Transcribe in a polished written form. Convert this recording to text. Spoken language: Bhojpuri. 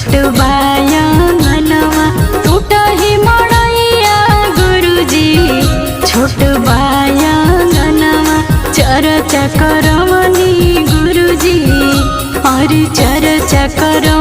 छोट बायांगनवा टूटही मड़ैया गुरुजी छोट बायांगनवा चर्चा करवनी गुरुजी और चर्चा करो